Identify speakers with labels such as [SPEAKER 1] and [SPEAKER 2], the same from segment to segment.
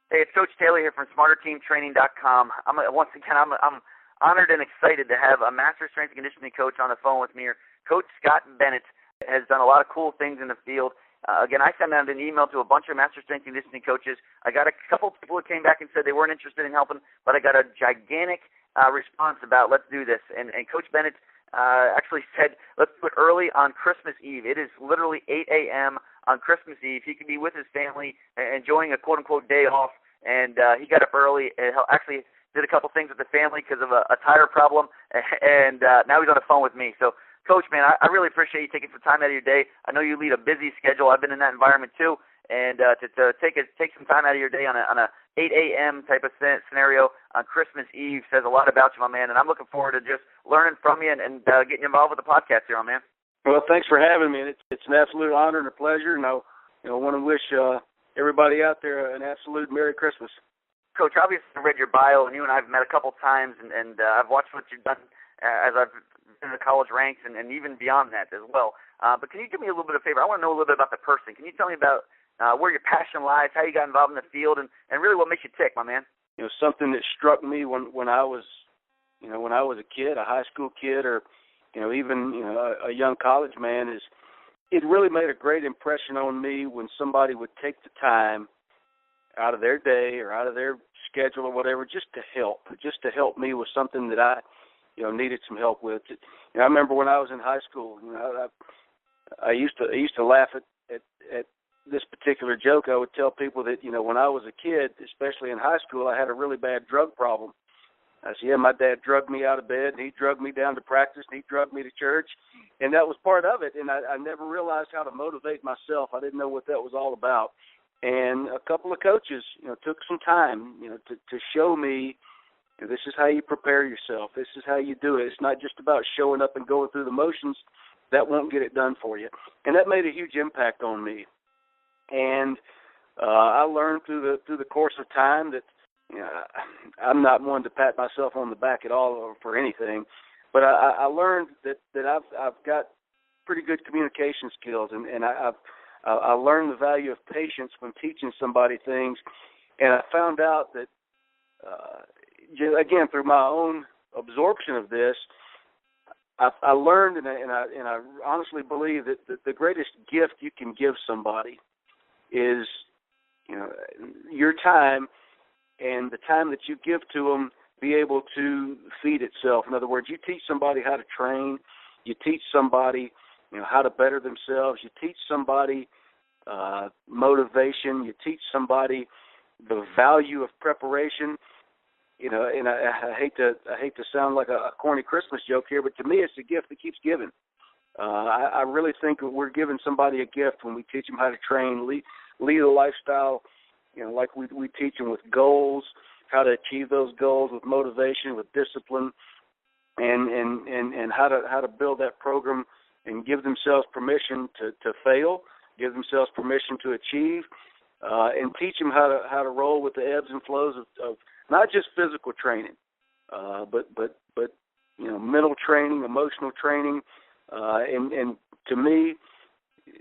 [SPEAKER 1] Hey, it's Coach Taylor here from SmarterTeamTraining.com. I'm honored and excited to have a master strength and conditioning coach on the phone with me here. Coach Scott Bennett has done a lot of cool things in the field. Again, I sent out an email to a bunch of master strength and conditioning coaches. I got a couple people who came back and said they weren't interested in helping, but I got a gigantic response about let's do this. And Coach Bennett actually said, let's do it early on Christmas Eve. It is literally 8 a.m. on Christmas Eve. He could be with his family enjoying a quote-unquote day off, and he got up early and actually did a couple things with the family because of a tire problem, and now he's on the phone with me. So, Coach, man, I really appreciate you taking some time out of your day. I know you lead a busy schedule. I've been in that environment too, and to take some time out of your day on a 8 a.m. type of scenario on Christmas Eve says a lot about you, my man, and I'm looking forward to just learning from you and getting involved with the podcast here, my man.
[SPEAKER 2] Well, thanks for having me. It's an absolute honor and a pleasure, and I want to wish everybody out there an absolute Merry Christmas.
[SPEAKER 1] Coach, obviously I read your bio, and you and I have met a couple times, and I've watched what you've done as I've been in the college ranks and even beyond that as well. But can you do me a little bit of a favor? I want to know a little bit about the person. Can you tell me about where your passion lies, how you got involved in the field, and really what makes you tick, my man?
[SPEAKER 2] Something that struck me when I was a kid, a high school kid, or even a young college man, is it really made a great impression on me when somebody would take the time out of their day or out of their schedule or whatever just to help me with something that I needed some help with. I remember when I was in high school, I used to laugh at this particular joke. I would tell people that when I was a kid, especially in high school, I had a really bad drug problem. I said, yeah, my dad drugged me out of bed, and he drugged me down to practice, and he drugged me to church, and that was part of it. And I never realized how to motivate myself. I didn't know what that was all about. And a couple of coaches, took some time, to show me, this is how you prepare yourself. This is how you do it. It's not just about showing up and going through the motions. That won't get it done for you. And that made a huge impact on me. And I learned through the course of time that I'm not one to pat myself on the back at all or for anything, but I learned that I've got pretty good communication skills, and I learned the value of patience when teaching somebody things, and I found out that again through my own absorption of this, I learned, and I honestly believe that the greatest gift you can give somebody is your time. And the time that you give to them be able to feed itself. In other words, you teach somebody how to train. You teach somebody, how to better themselves. You teach somebody motivation. You teach somebody the value of preparation. And I hate to sound like a corny Christmas joke here, but to me, it's a gift that keeps giving. I really think that we're giving somebody a gift when we teach them how to train, lead a lifestyle. Like we teach them with goals, how to achieve those goals with motivation, with discipline, and how to build that program and give themselves permission to fail, give themselves permission to achieve, and teach them how to roll with the ebbs and flows of not just physical training, but mental training, emotional training, and to me,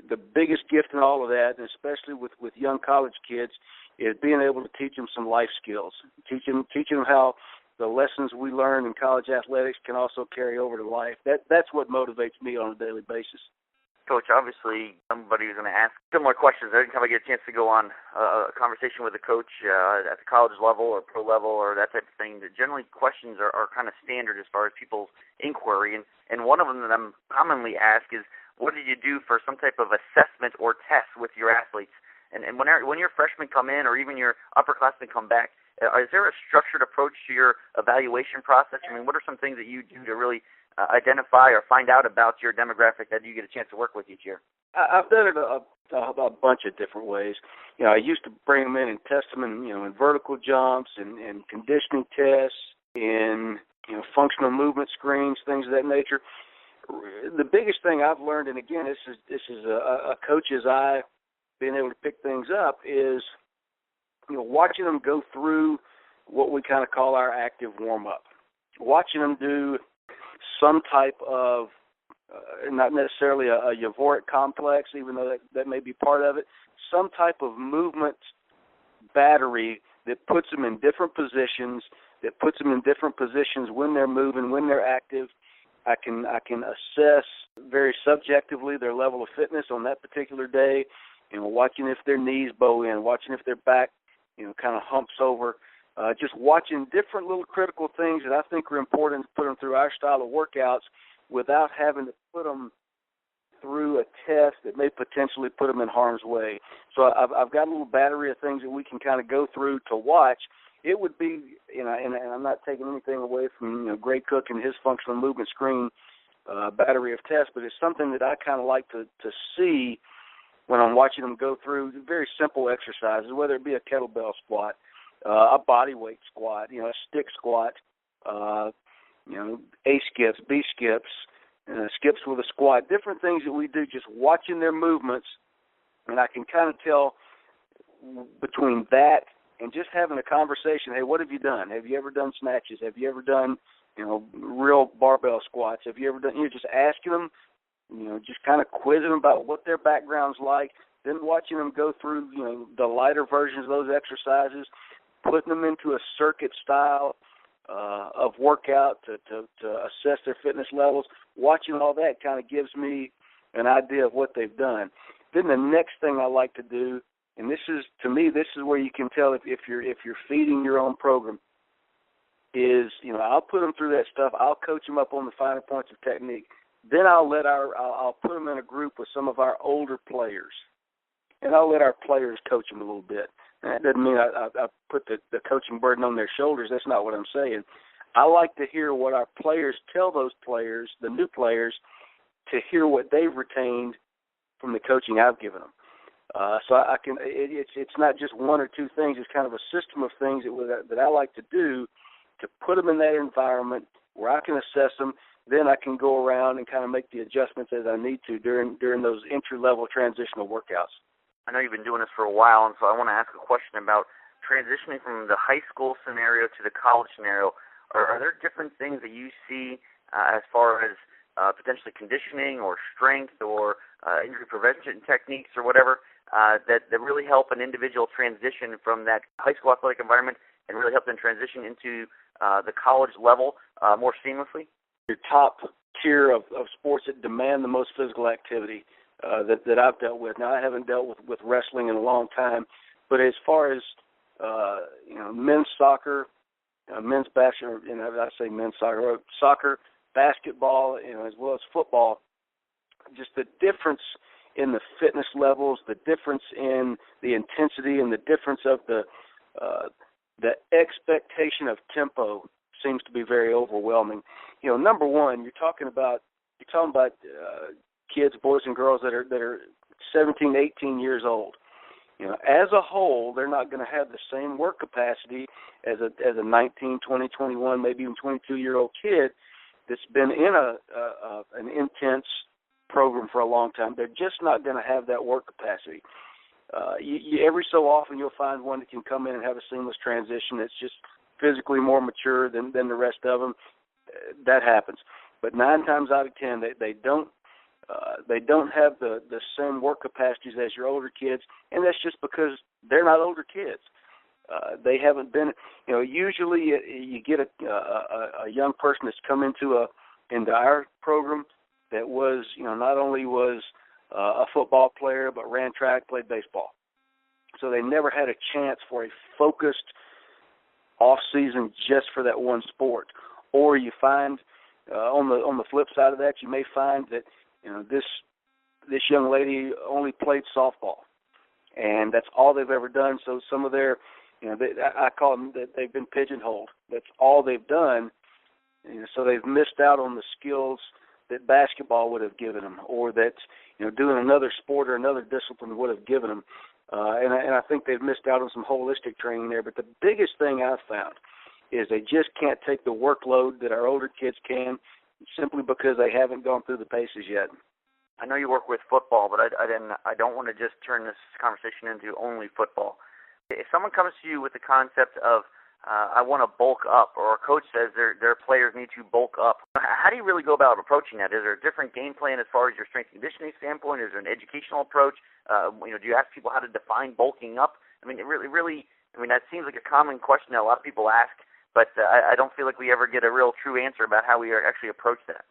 [SPEAKER 2] the biggest gift in all of that, and especially with young college kids, is being able to teach them some life skills, teaching them how the lessons we learn in college athletics can also carry over to life. That's what motivates me on a daily basis.
[SPEAKER 1] Coach, obviously somebody was going to ask similar questions. Every time I get a chance to go on a conversation with a coach at the college level or pro level or that type of thing, that generally questions are kind of standard as far as people's inquiry. And one of them that I'm commonly asked is, what did you do for some type of assessment or test with your athletes? And when your freshmen come in or even your upperclassmen come back, is there a structured approach to your evaluation process? I mean, what are some things that you do to really identify or find out about your demographic that you get a chance to work with each year?
[SPEAKER 2] I've done it a bunch of different ways. I used to bring them in and test them in vertical jumps and conditioning tests, in functional movement screens, things of that nature. The biggest thing I've learned, and again, this is a coach's eye, being able to pick things up, is watching them go through what we kind of call our active warm-up, watching them do some type of, not necessarily a euphoric complex, even though that may be part of it, some type of movement battery that puts them in different positions, when they're moving, when they're active. I can assess very subjectively their level of fitness on that particular day, watching if their knees bow in, watching if their back, kind of humps over, just watching different little critical things that I think are important to put them through our style of workouts without having to put them through a test that may potentially put them in harm's way. So I've got a little battery of things that we can kind of go through to watch. It would be, and I'm not taking anything away from Greg Cook and his functional movement screen battery of tests, but it's something that I kind of like to see when I'm watching them go through very simple exercises, whether it be a kettlebell squat, a body weight squat, a stick squat, A skips, B skips, skips with a squat, different things that we do, just watching their movements, and I can kind of tell between that and just having a conversation. Hey, what have you done? Have you ever done snatches? Have you ever done, real barbell squats? Have you ever done, just asking them, just kind of quizzing them about what their background's like, then watching them go through, the lighter versions of those exercises, putting them into a circuit style of workout to assess their fitness levels. Watching all that kind of gives me an idea of what they've done. Then the next thing I like to do, and this is, to me, this is where you can tell if you're feeding your own program, is, I'll put them through that stuff. I'll coach them up on the finer points of technique. Then I'll put them in a group with some of our older players, and I'll let our players coach them a little bit. And that doesn't mean I put the coaching burden on their shoulders. That's not what I'm saying. I like to hear what our players tell those players, the new players, to hear what they've retained from the coaching I've given them. So I can. It's not just one or two things. It's kind of a system of things that I like to do to put them in that environment where I can assess them. Then I can go around and kind of make the adjustments as I need to during those entry-level transitional workouts.
[SPEAKER 1] I know you've been doing this for a while, and so I want to ask a question about transitioning from the high school scenario to the college scenario. Are there different things that you see as far as potentially conditioning or strength or injury prevention techniques or whatever that really help an individual transition from that high school athletic environment and really help them transition into the college level more seamlessly?
[SPEAKER 2] Your top tier of sports that demand the most physical activity that I've dealt with. Now, I haven't dealt with wrestling in a long time, but as far as men's soccer, men's basketball, I say men's soccer, basketball, as well as football, just the difference in the fitness levels, the difference in the intensity, and the difference of the expectation of tempo seems to be very overwhelming. Number one, you're talking about kids, boys and girls that are 17, 18 years old. As a whole, they're not going to have the same work capacity as a 19, 20, 21, maybe even 22-year-old kid that's been in an intense program for a long time. They're just not going to have that work capacity. Every so often you'll find one that can come in and have a seamless transition that's just physically more mature than the rest of them. That happens. But 9 times out of 10, they don't have the same work capacities as your older kids, and that's just because they're not older kids. They haven't been, usually you get a young person that's come into our program that was, not only was a football player, but ran track, played baseball. So they never had a chance for a focused off season just for that one sport. Or you find on the flip side of that, you may find that this young lady only played softball, and that's all they've ever done. So some of their, I call them that they've been pigeonholed. That's all they've done. So they've missed out on the skills that basketball would have given them, or that doing another sport or another discipline would have given them. And I think they've missed out on some holistic training there. But the biggest thing I've found is they just can't take the workload that our older kids can, simply because they haven't gone through the paces yet.
[SPEAKER 1] I know you work with football, but I don't want to just turn this conversation into only football. If someone comes to you with the concept of I want to bulk up, or a coach says their players need to bulk up, how do you really go about approaching that? Is there a different game plan as far as your strength and conditioning standpoint? Is there an educational approach? Do you ask people how to define bulking up? I mean, it really I mean, that seems like a common question that a lot of people ask, but I don't feel like we ever get a real true answer about how we actually approach that.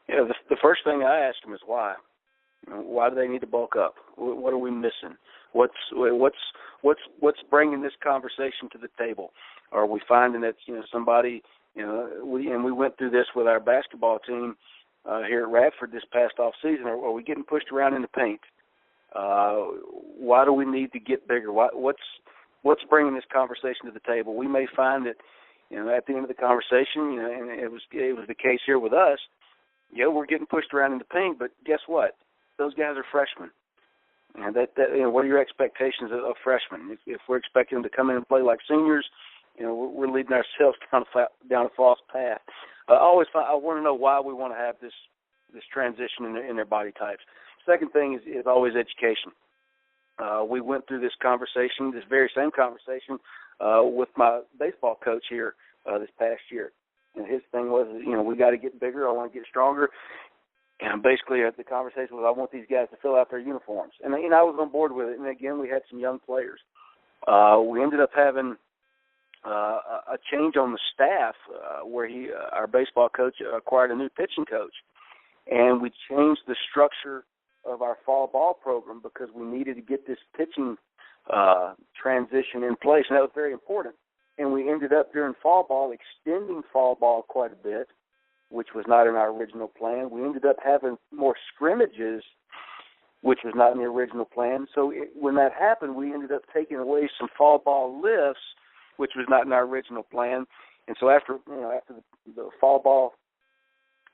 [SPEAKER 2] Yeah, the first thing I ask them is why. Why do they need to bulk up? What are we missing? What's bringing this conversation to the table? Are we finding that somebody we went through this with our basketball team here at Radford this past off season? Are we getting pushed around in the paint? Why do we need to get bigger? What's bringing this conversation to the table? We may find that at the end of the conversation, and it was the case here with us. We're getting pushed around in the paint, but guess what? Those guys are freshmen. And what are your expectations of freshmen? If we're expecting them to come in and play like seniors, we're leading ourselves down a false path. I want to know why we want to have this transition in their body types. Second thing is always education. We went through this very same conversation, with my baseball coach here this past year. And his thing was, we got to get bigger. I want to get stronger. And basically, the conversation was, I want these guys to fill out their uniforms. And I was on board with it. And again, we had some young players. We ended up having a change on the staff where our baseball coach acquired a new pitching coach. And we changed the structure of our fall ball program because we needed to get this pitching transition in place. And that was very important. And we ended up during fall ball extending fall ball quite a bit, which was not in our original plan. We ended up having more scrimmages, which was not in the original plan. So when that happened, we ended up taking away some fall ball lifts, which was not in our original plan. And so after the fall ball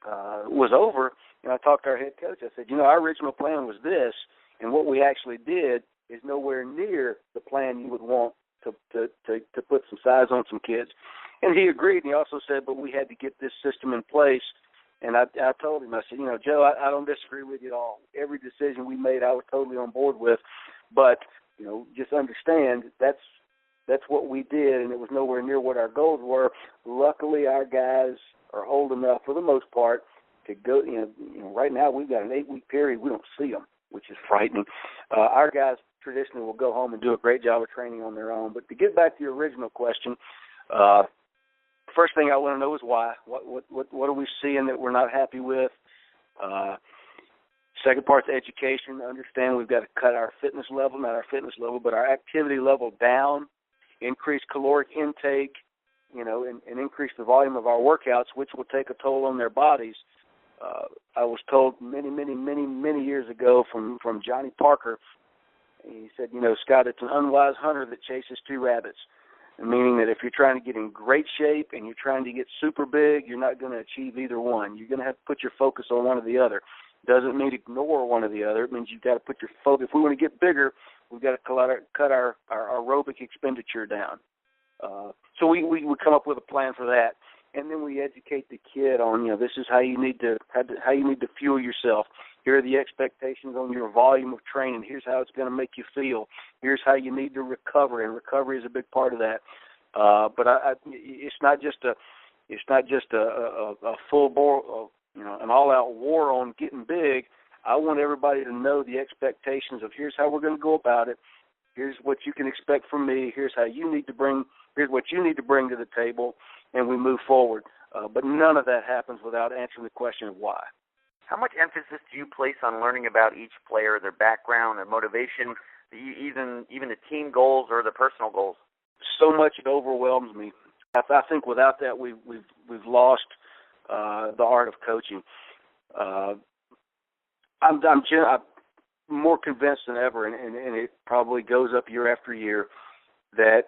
[SPEAKER 2] was over, I talked to our head coach. I said, our original plan was this, and what we actually did is nowhere near the plan you would want to put some size on some kids. And he agreed, and he also said, but we had to get this system in place. And I told him, I said, Joe, I don't disagree with you at all. Every decision we made, I was totally on board with. But, just understand that's what we did, and it was nowhere near what our goals were. Luckily, our guys are old enough, for the most part, to go, right now we've got an 8-week period. We don't see them, which is frightening. Our guys traditionally will go home and do a great job of training on their own. But to get back to your original question, first thing I want to know is why. What are we seeing that we're not happy with? Second part's education. Understand we've got to cut our fitness level, not our fitness level, but our activity level down, increase caloric intake, and increase the volume of our workouts, which will take a toll on their bodies. I was told many years ago from Johnny Parker, he said, Scott, it's an unwise hunter that chases two rabbits. Meaning that if you're trying to get in great shape and you're trying to get super big, you're not going to achieve either one. You're going to have to put your focus on one or the other. Doesn't mean ignore one or the other. It means you've got to put your focus. If we want to get bigger, we've got to cut our aerobic expenditure down. So we come up with a plan for that, and then we educate the kid on this is how you need to fuel yourself. Here are the expectations on your volume of training. Here's how it's going to make you feel. Here's how you need to recover, and recovery is a big part of that. But it's not just a full bore, an all-out war on getting big. I want everybody to know the expectations of here's how we're going to go about it. Here's what you can expect from me. Here's what you need to bring to the table, and we move forward. But none of that happens without answering the question of why.
[SPEAKER 1] How much emphasis do you place on learning about each player, their background, their motivation, even the team goals or the personal goals?
[SPEAKER 2] So much it overwhelms me. I think without that we've lost the art of coaching. I'm more convinced than ever, and it probably goes up year after year, that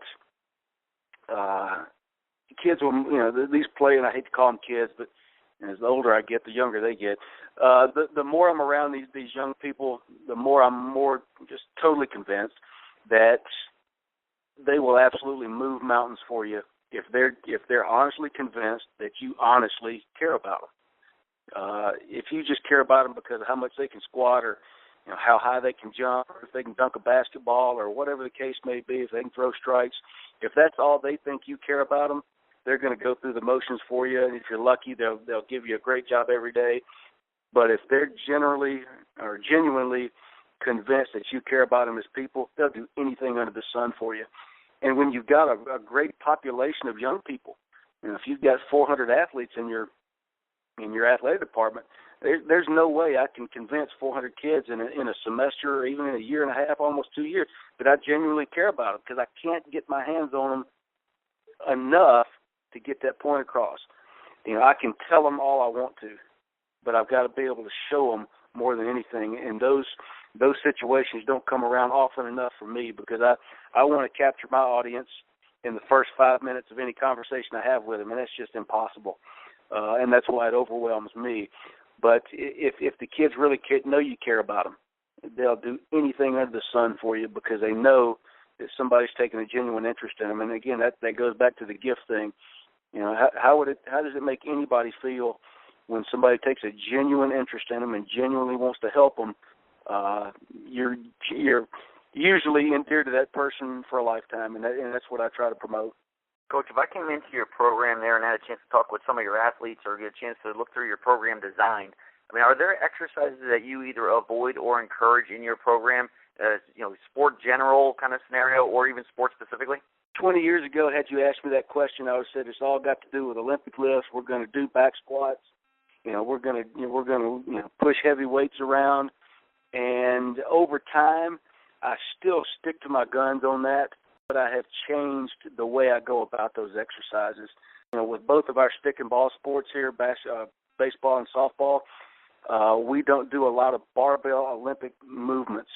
[SPEAKER 2] kids will, these play, and I hate to call them kids, but as the older I get, the younger they get. The more I'm around these young people, the more I'm just totally convinced that they will absolutely move mountains for you if they're honestly convinced that you honestly care about them. If you just care about them because of how much they can squat or how high they can jump, or if they can dunk a basketball, or whatever the case may be, if they can throw strikes, if that's all they think you care about them, they're going to go through the motions for you, and if you're lucky, they'll give you a great job every day. But if they're genuinely convinced that you care about them as people, they'll do anything under the sun for you. And when you've got a great population of young people, if you've got 400 athletes in your athletic department, there's no way I can convince 400 kids in a semester or even in a year and a half, almost 2 years, that I genuinely care about them, because I can't get my hands on them enough to get that point across. I can tell them all I want to, but I've got to be able to show them more than anything. And those situations don't come around often enough for me, because I want to capture my audience in the first 5 minutes of any conversation I have with them, and that's just impossible. And that's why it overwhelms me. But if the kids really know you care about them, they'll do anything under the sun for you, because they know that somebody's taking a genuine interest in them. And again, that goes back to the gift thing. How does it make anybody feel when somebody takes a genuine interest in them and genuinely wants to help them? You're usually endeared to that person for a lifetime, and that's what I try to promote.
[SPEAKER 1] Coach, if I came into your program there and had a chance to talk with some of your athletes or get a chance to look through your program design, are there exercises that you either avoid or encourage in your program, sport general kind of scenario, or even sport specifically?
[SPEAKER 2] 20 years ago, had you asked me that question, I would have said it's all got to do with Olympic lifts. We're going to do back squats. We're going to push heavy weights around. And over time, I still stick to my guns on that, but I have changed the way I go about those exercises. With both of our stick and ball sports here, baseball and softball, we don't do a lot of barbell Olympic movements.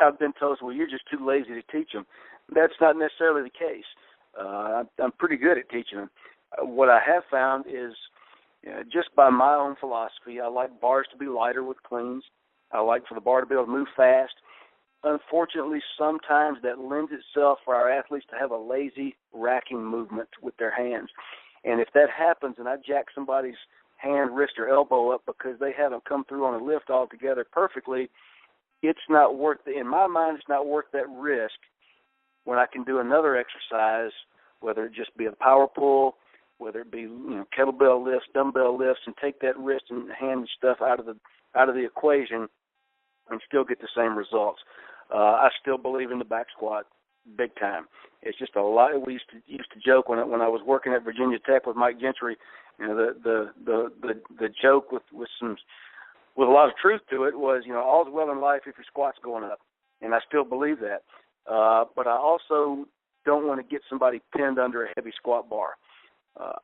[SPEAKER 2] I've been told, well, you're just too lazy to teach them. That's not necessarily the case. I'm pretty good at teaching them. What I have found is, just by my own philosophy, I like bars to be lighter with cleans. I like for the bar to be able to move fast. Unfortunately, sometimes that lends itself for our athletes to have a lazy, racking movement with their hands. And if that happens and I jack somebody's hand, wrist, or elbow up because they haven't come through on a lift altogether perfectly, it's not worth it. In my mind, it's not worth that risk when I can do another exercise, whether it just be a power pull, whether it be kettlebell lifts, dumbbell lifts, and take that wrist and hand stuff out of the equation and still get the same results. I still believe in the back squat big time. It's just a lot. We used to joke when I was working at Virginia Tech with Mike Gentry. The joke with a lot of truth to it was, all's well in life if your squat's going up, and I still believe that. But I also don't want to get somebody pinned under a heavy squat bar.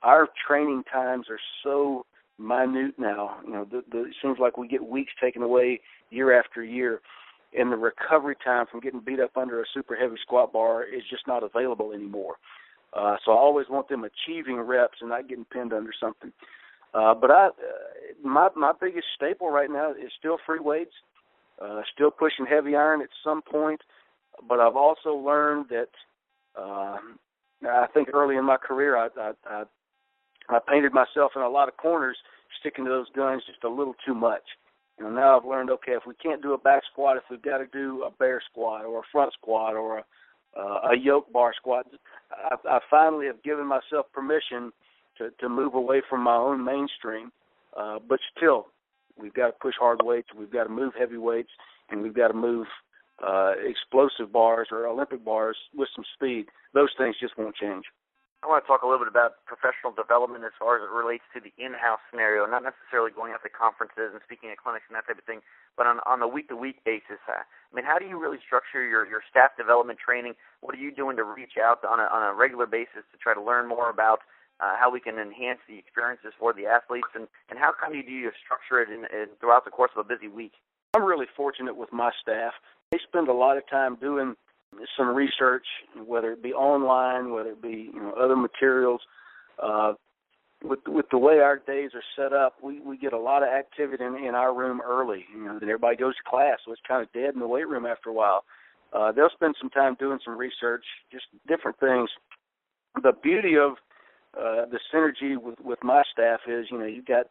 [SPEAKER 2] Our training times are so minute now. It seems like we get weeks taken away year after year, and the recovery time from getting beat up under a super heavy squat bar is just not available anymore. So I always want them achieving reps and not getting pinned under something. But my biggest staple right now is still free weights, still pushing heavy iron at some point. But I've also learned that I think early in my career I painted myself in a lot of corners, sticking to those guns just a little too much. Now I've learned, okay, if we can't do a back squat, if we've got to do a bear squat or a front squat or a yoke bar squat, I finally have given myself permission to move away from my own mainstream. But still, we've got to push hard weights, we've got to move heavy weights, and we've got to move explosive bars or Olympic bars with some speed. Those things just won't change.
[SPEAKER 1] I want to talk a little bit about professional development as far as it relates to the in-house scenario, not necessarily going out to conferences and speaking at clinics and that type of thing, but on a week-to-week basis. How do you really structure your staff development training? What are you doing to reach out on a regular basis to try to learn more about how we can enhance the experiences for the athletes, and how do you structure it throughout the course of a busy week?
[SPEAKER 2] I'm really fortunate with my staff. They spend a lot of time doing some research, whether it be online, whether it be other materials. With the way our days are set up, we get a lot of activity in our room early. Then everybody goes to class, so it's kind of dead in the weight room after a while. They'll spend some time doing some research, just different things. The beauty of the synergy with my staff is, you've got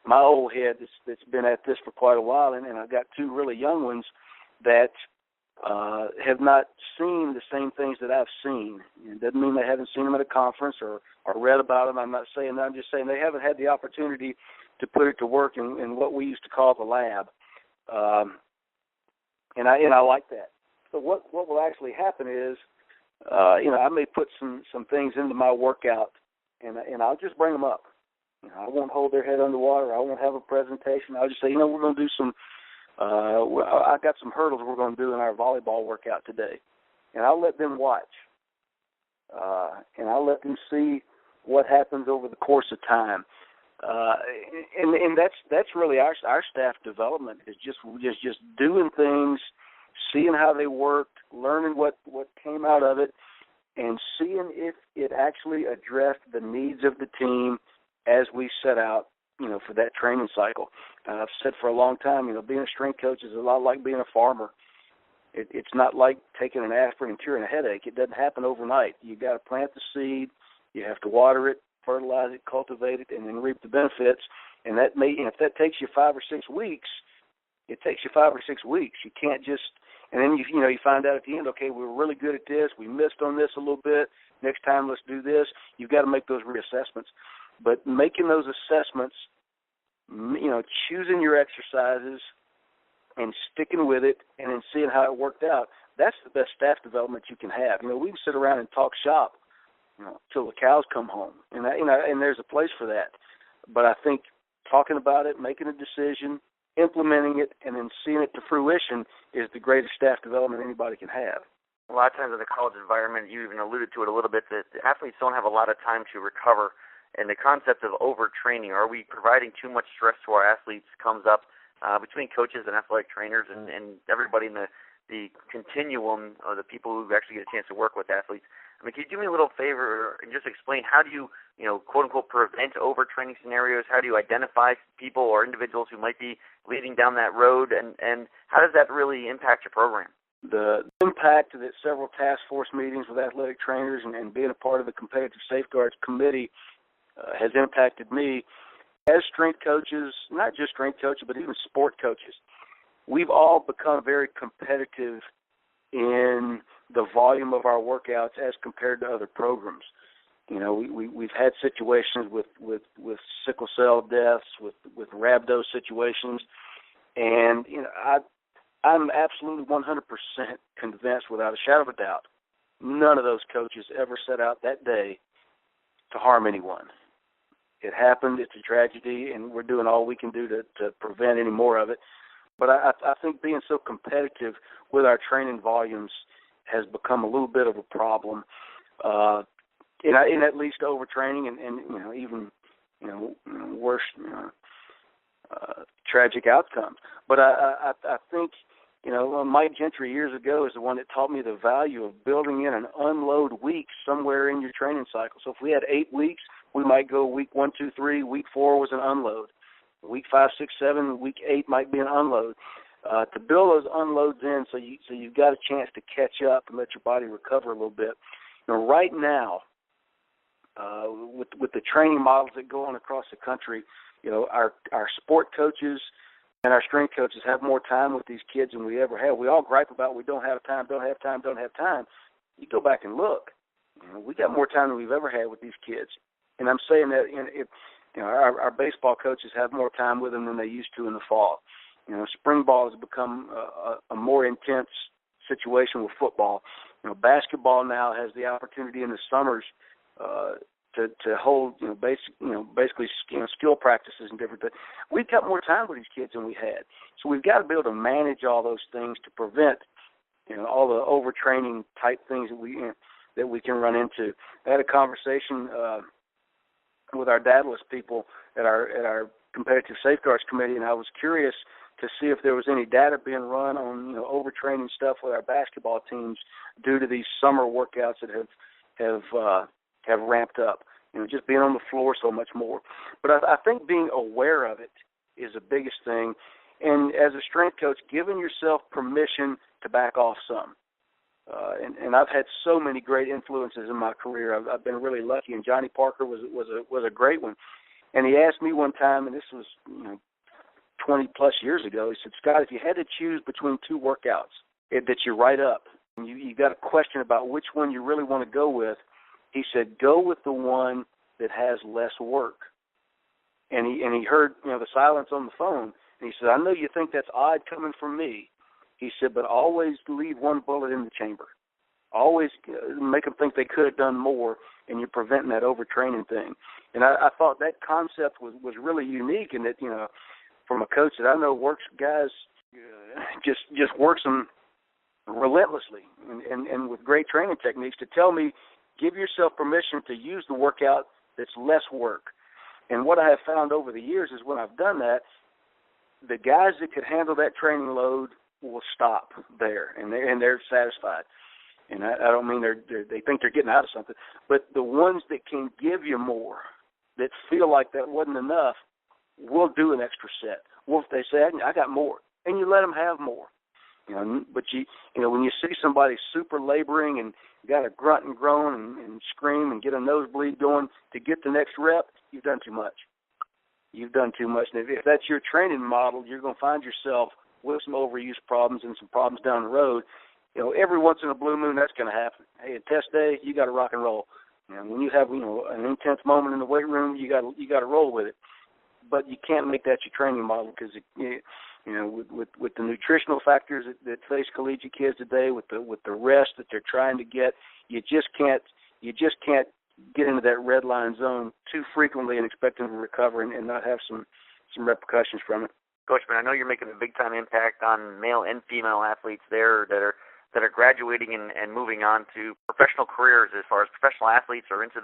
[SPEAKER 2] my old head that's been at this for quite a while, and I've got two really young ones that have not seen the same things that I've seen. It doesn't mean they haven't seen them at a conference or read about them. I'm not saying that. I'm just saying they haven't had the opportunity to put it to work in what we used to call the lab. And I like that. So what will actually happen is I may put some things into my workout, and I'll just bring them up. I won't hold their head underwater. I won't have a presentation. I'll just say, we're going to do some. I got some hurdles we're going to do in our volleyball workout today, and I'll let them watch, and I'll let them see what happens over the course of time. And that's really our staff development is just doing things, seeing how they worked, learning what came out of it, and seeing if it actually addressed the needs of the team as we set out, for that training cycle. I've said for a long time, being a strength coach is a lot like being a farmer. It's not like taking an aspirin and curing a headache. It doesn't happen overnight. You got to plant the seed, you have to water it, fertilize it, cultivate it, and then reap the benefits. And that if that takes you 5 or 6 weeks, it takes you 5 or 6 weeks. You can't just, and then you find out at the end, okay, we were really good at this, we missed on this a little bit, next time let's do this. You've got to make those reassessments. But making those assessments, choosing your exercises and sticking with it and then seeing how it worked out, that's the best staff development you can have. We can sit around and talk shop, till the cows come home. And there's a place for that. But I think talking about it, making a decision, implementing it, and then seeing it to fruition is the greatest staff development anybody can have.
[SPEAKER 1] A lot of times in the college environment, you even alluded to it a little bit, that the athletes don't have a lot of time to recover. And the concept of overtraining, are we providing too much stress to our athletes, comes up between coaches and athletic trainers and everybody in the continuum of the people who actually get a chance to work with athletes. Can you do me a little favor and just explain how do you, quote-unquote, prevent overtraining scenarios? How do you identify people or individuals who might be leading down that road? And how does that really impact your program?
[SPEAKER 2] The impact that several task force meetings with athletic trainers and being a part of the Competitive Safeguards Committee has impacted me as strength coaches, not just strength coaches, but even sport coaches. We've all become very competitive in the volume of our workouts as compared to other programs. We've had situations with sickle cell deaths, with rhabdo situations, and I'm absolutely 100% convinced, without a shadow of a doubt, none of those coaches ever set out that day to harm anyone. It happened, it's a tragedy, and we're doing all we can do to prevent any more of it. But I think being so competitive with our training volumes has become a little bit of a problem, in at least overtraining and even worse tragic outcomes. But I think Mike Gentry years ago is the one that taught me the value of building in an unload week somewhere in your training cycle. So if we had 8 weeks, we might go week 1, 2, 3. Week 4 was an unload. Week 5, 6, 7. Week 8 might be an unload. To build those unloads in, so you've got a chance to catch up and let your body recover a little bit. Right now, with the training models that go on across the country, our sport coaches and our strength coaches have more time with these kids than we ever have. We all gripe about we don't have time. You go back and look. We got more time than we've ever had with these kids. And I'm saying that our baseball coaches have more time with them than they used to in the fall. Spring ball has become a more intense situation with football. Basketball now has the opportunity in the summers to hold basically skill practices and different things. We've got more time with these kids than we had, so we've got to be able to manage all those things to prevent all the overtraining type things that we can run into. I had a conversation with our dadless people at our Competitive Safeguards Committee, and I was curious to see if there was any data being run on overtraining stuff with our basketball teams due to these summer workouts that have ramped up. Just being on the floor so much more. But I think being aware of it is the biggest thing, and as a strength coach, giving yourself permission to back off some. And I've had so many great influences in my career. I've been really lucky, and Johnny Parker was a great one. And he asked me one time, and this was 20 plus years ago. He said, "Scott, if you had to choose between 2 workouts that you write up, and you got a question about which one you really want to go with," he said, "Go with the one that has less work." And he heard the silence on the phone, and he said, "I know you think that's odd coming from me." He said, "But always leave one bullet in the chamber." Always make them think they could have done more, and you're preventing that overtraining thing. And I thought that concept was really unique, in that, from a coach that I know works guys, just works them relentlessly and with great training techniques, to tell me, give yourself permission to use the workout that's less work. And what I have found over the years is when I've done that, the guys that could handle that training load will stop there, and they're satisfied. And I don't mean they think they're getting out of something, but the ones that can give you more, that feel like that wasn't enough, will do an extra set. Well, if they say, I got more, and you let them have more. But when you see somebody super laboring and got to grunt and groan and scream and get a nosebleed going to get the next rep, you've done too much. You've done too much. And if that's your training model, you're going to find yourself with some overuse problems and some problems down the road. Every once in a blue moon, that's going to happen. Hey, at test day, you got to rock and roll. When you have an intense moment in the weight room, you got to roll with it. But you can't make that your training model, because with the nutritional factors that face collegiate kids today, with the rest that they're trying to get, you just can't get into that red line zone too frequently and expect them to recover and not have some repercussions from it.
[SPEAKER 1] Coach, man, I know you're making a big time impact on male and female athletes there that are graduating and moving on to professional careers, as far as professional athletes or into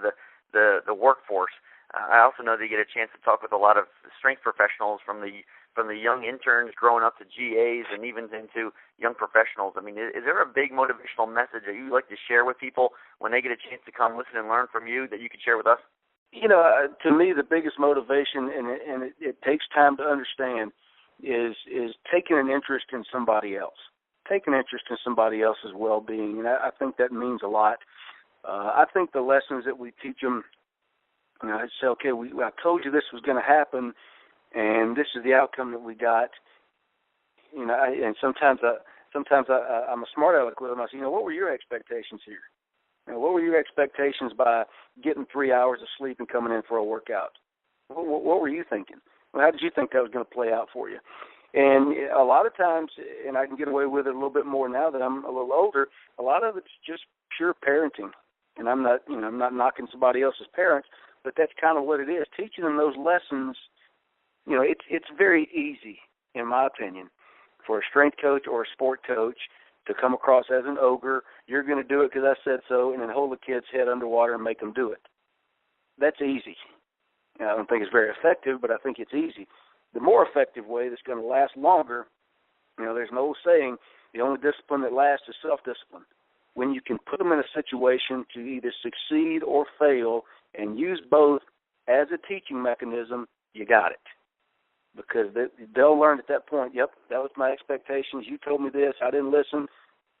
[SPEAKER 1] the workforce. I also know that you get a chance to talk with a lot of strength professionals, from the young interns growing up to GAs and even into young professionals. I mean, is there a big motivational message that you like to share with people when they get a chance to come listen and learn from you that you could share with us?
[SPEAKER 2] To me, the biggest motivation, and it takes time to understand, is taking an interest in somebody else. Take an interest in somebody else's well-being, and I think that means a lot. I think the lessons that we teach them, I say, okay, I told you this was going to happen, and this is the outcome that we got. And sometimes I'm a smart aleck with them. I say, what were your expectations here? What were your expectations by getting 3 hours of sleep and coming in for a workout? What were you thinking? How did you think that was going to play out for you? And a lot of times, and I can get away with it a little bit more now that I'm a little older, a lot of it's just pure parenting. And I'm not knocking somebody else's parents, but that's kind of what it is. Teaching them those lessons, it's very easy, in my opinion, for a strength coach or a sport coach to come across as an ogre. You're going to do it because I said so, and then hold the kid's head underwater and make them do it. That's easy. I don't think it's very effective, but I think it's easy. The more effective way that's going to last longer, there's an old saying, the only discipline that lasts is self-discipline. When you can put them in a situation to either succeed or fail and use both as a teaching mechanism, you got it. Because they'll learn at that point, yep, that was my expectations. You told me this. I didn't listen.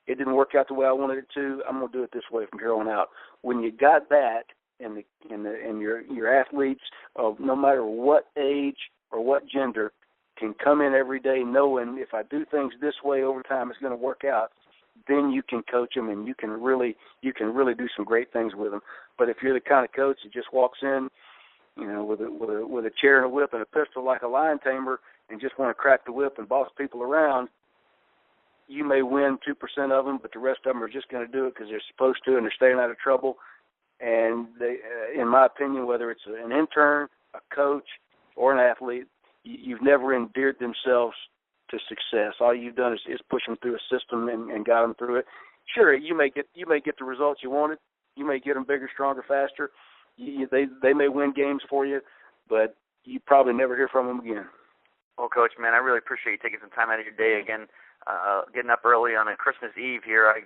[SPEAKER 2] It didn't work out the way I wanted it to. I'm going to do it this way from here on out. When you got that, and your athletes of no matter what age or what gender can come in every day knowing, if I do things this way over time, it's going to work out, then you can coach them, and you can really do some great things with them. But if you're the kind of coach that just walks in, with a chair and a whip and a pistol like a lion tamer, and just want to crack the whip and boss people around, you may win 2% of them, but the rest of them are just going to do it because they're supposed to, and they're staying out of trouble. And they, in my opinion, whether it's an intern, a coach, or an athlete, you've never endeared themselves to success. All you've done is push them through a system and got them through it. Sure, you may get the results you wanted. You may get them bigger, stronger, faster. They may win games for you, but you probably never hear from them again.
[SPEAKER 1] Well, Coach, man, I really appreciate you taking some time out of your day again, getting up early on a Christmas Eve here. I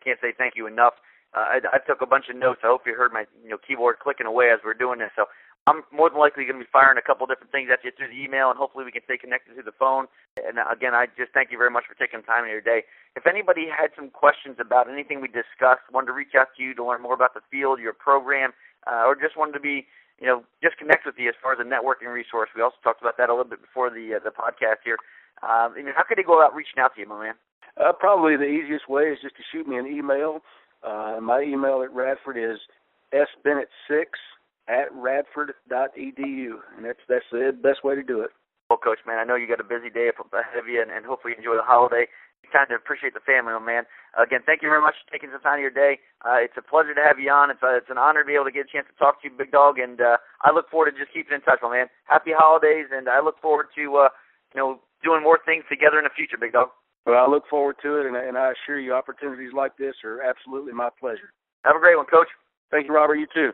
[SPEAKER 1] can't say thank you enough. I took a bunch of notes. I hope you heard my keyboard clicking away as we're doing this. So I'm more than likely going to be firing a couple different things at you through the email, and hopefully we can stay connected through the phone. And again, I just thank you very much for taking time in your day. If anybody had some questions about anything we discussed, wanted to reach out to you to learn more about the field, your program, or just wanted to be, just connect with you as far as a networking resource. We also talked about that a little bit before the podcast here. How could they go about reaching out to you, my man?
[SPEAKER 2] Probably the easiest way is just to shoot me an email. My email at Radford is sbennett6@radford.edu, and that's the best way to do it.
[SPEAKER 1] Well, Coach, man, I know you got a busy day ahead of you, and hopefully you enjoy the holiday. time to appreciate the family, my man. Again, thank you very much for taking some time of your day. It's a pleasure to have you on. It's an honor to be able to get a chance to talk to you, Big Dog, and I look forward to just keeping in touch, my man. Happy holidays, and I look forward to doing more things together in the future, Big Dog.
[SPEAKER 2] Well, I look forward to it, and I assure you opportunities like this are absolutely my pleasure.
[SPEAKER 1] Have a great one, Coach.
[SPEAKER 2] Thank you, Robert. You too.